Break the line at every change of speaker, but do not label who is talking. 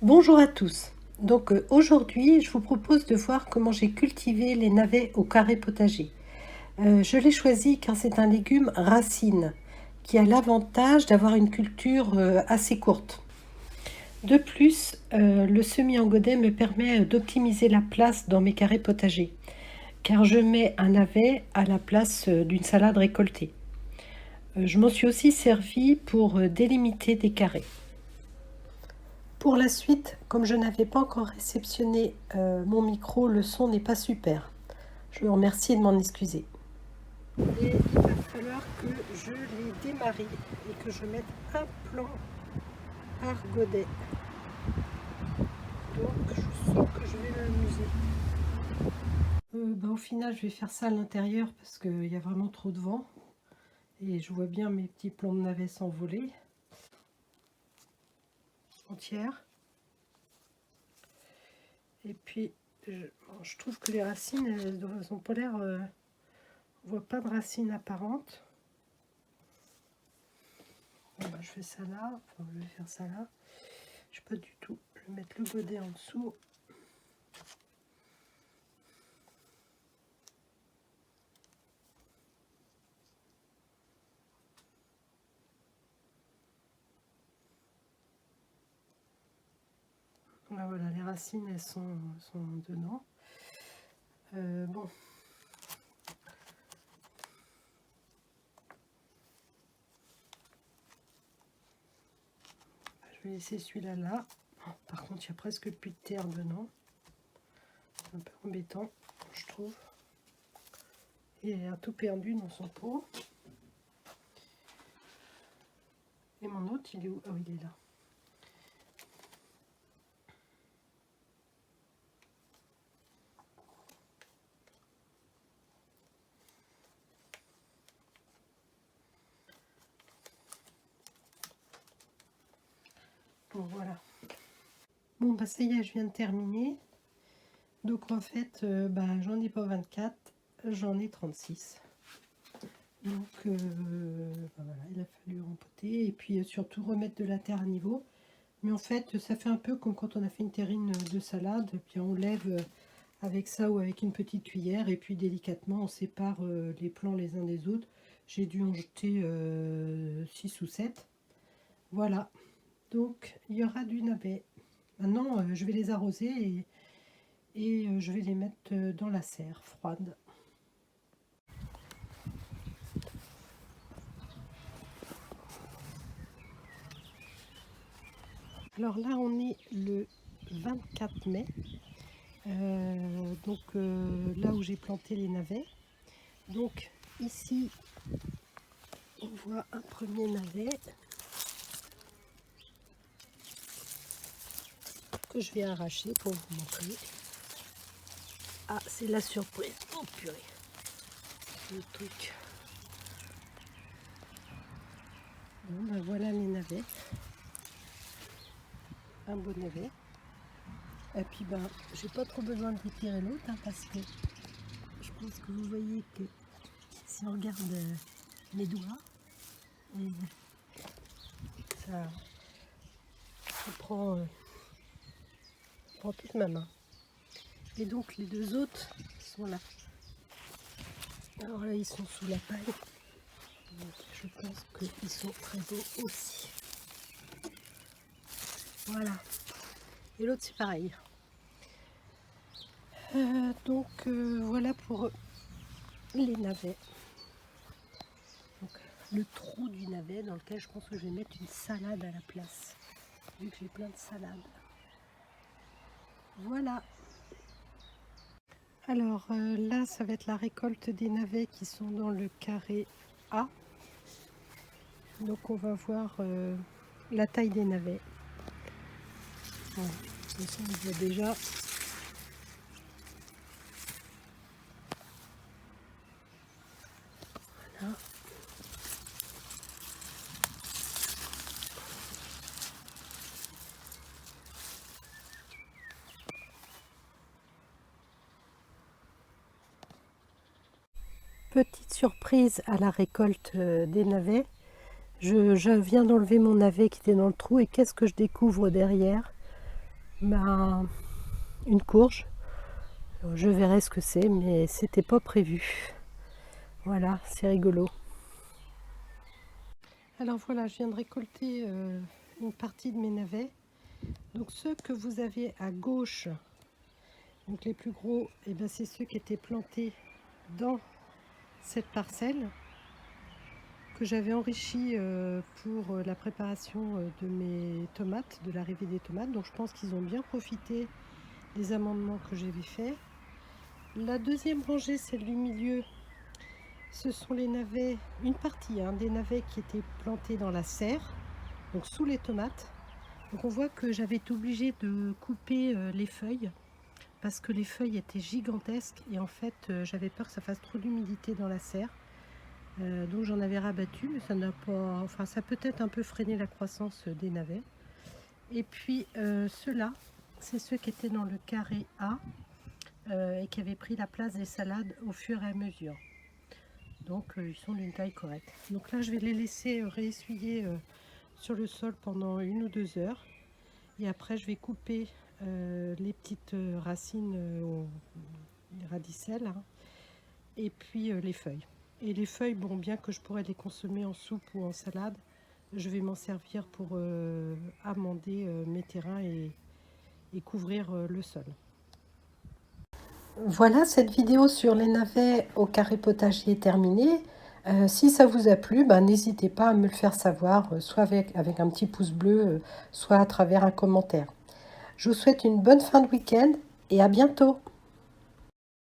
Bonjour à tous. Aujourd'hui, je vous propose de voir comment j'ai cultivé les navets au carré potager. Je l'ai choisi car c'est un légume racine qui a l'avantage d'avoir une culture assez courte. De plus, le semis en godet me permet d'optimiser la place dans mes carrés potagers car je mets un navet à la place d'une salade récoltée. Je m'en suis aussi servi pour délimiter des carrés. Pour la suite, comme je n'avais pas encore réceptionné mon micro, le son n'est pas super. Je vous remercie de m'en excuser. Et il va falloir que je les démarre et que je mette un plan par godet. Donc je sens que je vais m'amuser. Au final, je vais faire ça à l'intérieur parce qu'il y a vraiment trop de vent. Et je vois bien mes petits plombs de navets s'envoler. Entières. Et puis, je trouve que les racines, elles n'ont pas l'air... on voit pas de racines apparentes. Bon, je fais ça là. Enfin, je vais faire ça là. Je sais pas du tout. Je vais mettre le godet en dessous. Là, voilà, les racines, elles sont dedans. Bon. Je vais laisser celui-là là. Par contre, il y a presque plus de terre dedans. C'est un peu embêtant, je trouve. Il a tout perdu dans son pot. Et mon autre, il est où? Ah oui, il est là. Bon, voilà. Bon, bah ça y est, je viens de terminer. Donc en fait, j'en ai pas 24, j'en ai 36. Donc voilà, il a fallu rempoter et puis surtout remettre de la terre à niveau. Mais en fait, ça fait un peu comme quand on a fait une terrine de salade. Puis on lève avec ça ou avec une petite cuillère et puis délicatement on sépare les plants les uns des autres. J'ai dû en jeter 6 ou 7. Voilà, donc il y aura du navet. Maintenant, je vais les arroser et je vais les mettre dans la serre froide. Alors là, on est le 24 mai. Là où j'ai planté les navets. Donc ici, on voit un premier navet que je vais arracher pour vous montrer. Ah, c'est la surprise. Oh purée, le truc. Bon, voilà les navets. Un beau navet. Et puis j'ai pas trop besoin de retirer l'autre parce que je pense que vous voyez que si on regarde mes doigts, ça prend toute ma main. Et donc les deux autres sont là. Alors là ils sont sous la paille. Donc, je pense qu'ils sont très beaux aussi. Voilà. Et l'autre c'est pareil. Voilà pour les navets. Donc, le trou du navet dans lequel je pense que je vais mettre une salade à la place. Vu que j'ai plein de salades. Voilà. Alors là, ça va être la récolte des navets qui sont dans le carré A. Donc on va voir la taille des navets. Voilà. De toute façon, on voit déjà. Voilà. Petite surprise à la récolte des navets. Je viens d'enlever mon navet qui était dans le trou et qu'est-ce que je découvre derrière? ben, une courge. Je verrai ce que c'est, mais c'était pas prévu. Voilà, c'est rigolo. Alors voilà, je viens de récolter une partie de mes navets. Donc ceux que vous avez à gauche, donc les plus gros, et ben c'est ceux qui étaient plantés dans cette parcelle que j'avais enrichi pour la préparation de mes tomates, de l'arrivée des tomates. Donc je pense qu'ils ont bien profité des amendements que j'avais faits. La deuxième rangée, celle du milieu, ce sont les navets, une partie des navets qui étaient plantés dans la serre, donc sous les tomates. Donc on voit que j'avais été obligée de couper les feuilles parce que les feuilles étaient gigantesques et en fait j'avais peur que ça fasse trop d'humidité dans la serre. Donc j'en avais rabattu, mais ça n'a pas, enfin ça peut-être un peu freiné la croissance des navets. Et puis ceux-là, c'est ceux qui étaient dans le carré A et qui avaient pris la place des salades au fur et à mesure. Donc ils sont d'une taille correcte. Donc là je vais les laisser réessuyer sur le sol pendant 1 ou 2 heures. Et après je vais couper les petites racines les radicelles hein, et puis les feuilles. Et les feuilles, bon, bien que je pourrais les consommer en soupe ou en salade, je vais m'en servir pour amender mes terrains et couvrir le sol. Voilà, cette vidéo sur les navets au carré potager est terminée. Si ça vous a plu, ben, n'hésitez pas à me le faire savoir, soit avec un petit pouce bleu, soit à travers un commentaire. Je vous souhaite une bonne fin de week-end et à bientôt.